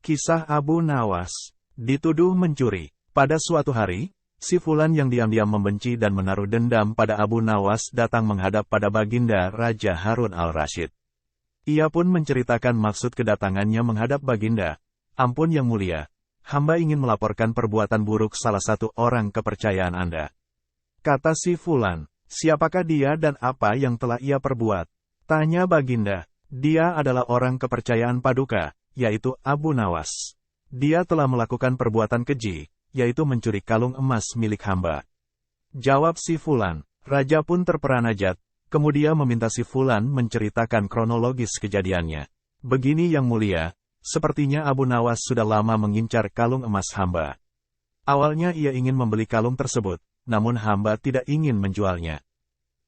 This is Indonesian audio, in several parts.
Kisah Abu Nawas dituduh mencuri. Pada suatu hari, si Fulan yang diam-diam membenci dan menaruh dendam pada Abu Nawas datang menghadap pada Baginda Raja Harun al-Rasyid. Ia pun menceritakan maksud kedatangannya menghadap Baginda. Ampun yang mulia, hamba ingin melaporkan perbuatan buruk salah satu orang kepercayaan Anda. Kata si Fulan, siapakah dia dan apa yang telah ia perbuat? Tanya Baginda. Dia adalah orang kepercayaan Paduka, yaitu Abu Nawas. Dia telah melakukan perbuatan keji, yaitu mencuri kalung emas milik hamba. Jawab si Fulan. Raja pun terperanajat, kemudian meminta si Fulan menceritakan kronologis kejadiannya. Begini yang mulia, sepertinya Abu Nawas sudah lama mengincar kalung emas hamba. Awalnya ia ingin membeli kalung tersebut, namun hamba tidak ingin menjualnya.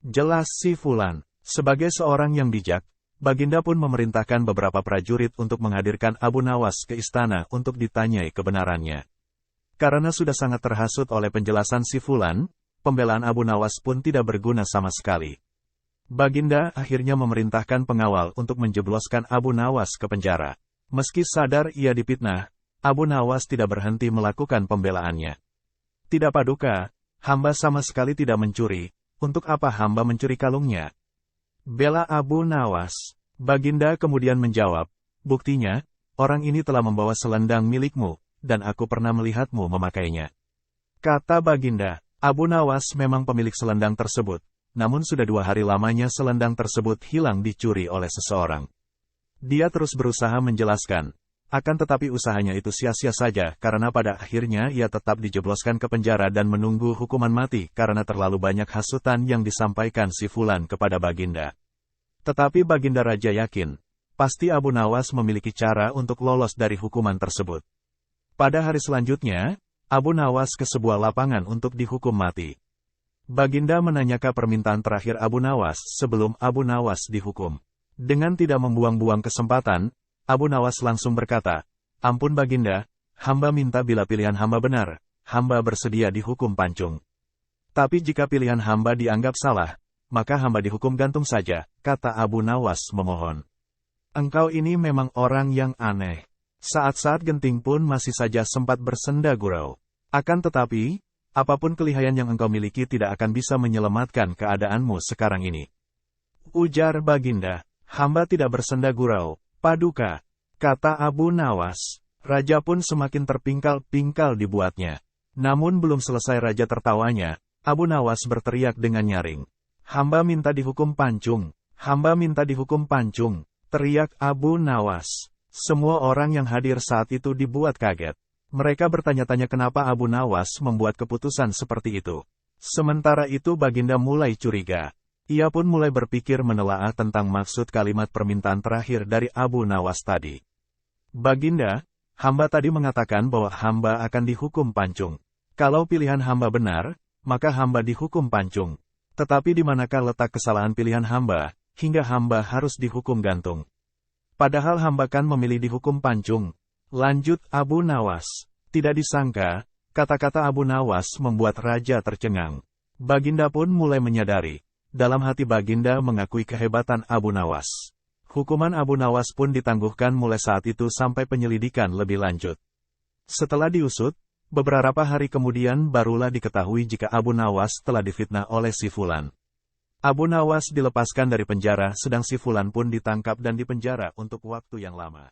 Jelas si Fulan. Sebagai seorang yang bijak, Baginda pun memerintahkan beberapa prajurit untuk menghadirkan Abu Nawas ke istana untuk ditanyai kebenarannya. Karena sudah sangat terhasut oleh penjelasan si Fulan, pembelaan Abu Nawas pun tidak berguna sama sekali. Baginda akhirnya memerintahkan pengawal untuk menjebloskan Abu Nawas ke penjara. Meski sadar ia dipitnah, Abu Nawas tidak berhenti melakukan pembelaannya. Tidak Paduka, hamba sama sekali tidak mencuri, untuk apa hamba mencuri kalungnya? Bela Abu Nawas. Baginda kemudian menjawab, buktinya, orang ini telah membawa selendang milikmu, dan aku pernah melihatmu memakainya. Kata Baginda, Abu Nawas memang pemilik selendang tersebut, namun sudah 2 hari lamanya selendang tersebut hilang dicuri oleh seseorang. Dia terus berusaha menjelaskan, akan tetapi usahanya itu sia-sia saja karena pada akhirnya ia tetap dijebloskan ke penjara dan menunggu hukuman mati karena terlalu banyak hasutan yang disampaikan si Fulan kepada Baginda. Tetapi Baginda Raja yakin, pasti Abu Nawas memiliki cara untuk lolos dari hukuman tersebut. Pada hari selanjutnya, Abu Nawas ke sebuah lapangan untuk dihukum mati. Baginda menanyakan permintaan terakhir Abu Nawas sebelum Abu Nawas dihukum. Dengan tidak membuang-buang kesempatan, Abu Nawas langsung berkata, ampun Baginda, hamba minta bila pilihan hamba benar, hamba bersedia dihukum pancung. Tapi jika pilihan hamba dianggap salah, maka hamba dihukum gantung saja, kata Abu Nawas memohon. Engkau ini memang orang yang aneh. Saat-saat genting pun masih saja sempat bersenda gurau. Akan tetapi, apapun kelihayan yang engkau miliki tidak akan bisa menyelamatkan keadaanmu sekarang ini. Ujar Baginda, hamba tidak bersenda gurau, Paduka, kata Abu Nawas. Raja pun semakin terpingkal-pingkal dibuatnya. Namun belum selesai raja tertawanya, Abu Nawas berteriak dengan nyaring. Hamba minta dihukum pancung, hamba minta dihukum pancung, teriak Abu Nawas. Semua orang yang hadir saat itu dibuat kaget. Mereka bertanya-tanya kenapa Abu Nawas membuat keputusan seperti itu. Sementara itu Baginda mulai curiga. Ia pun mulai berpikir menelaah tentang maksud kalimat permintaan terakhir dari Abu Nawas tadi. Baginda, hamba tadi mengatakan bahwa hamba akan dihukum pancung. Kalau pilihan hamba benar, maka hamba dihukum pancung. Tetapi di manakah letak kesalahan pilihan hamba, hingga hamba harus dihukum gantung? Padahal hamba kan memilih dihukum pancung. Lanjut Abu Nawas. Tidak disangka, kata-kata Abu Nawas membuat raja tercengang. Baginda pun mulai menyadari. Dalam hati Baginda mengakui kehebatan Abu Nawas. Hukuman Abu Nawas pun ditangguhkan mulai saat itu sampai penyelidikan lebih lanjut. Setelah diusut, beberapa hari kemudian barulah diketahui jika Abu Nawas telah difitnah oleh si Fulan. Abu Nawas dilepaskan dari penjara sedang si Fulan pun ditangkap dan dipenjara untuk waktu yang lama.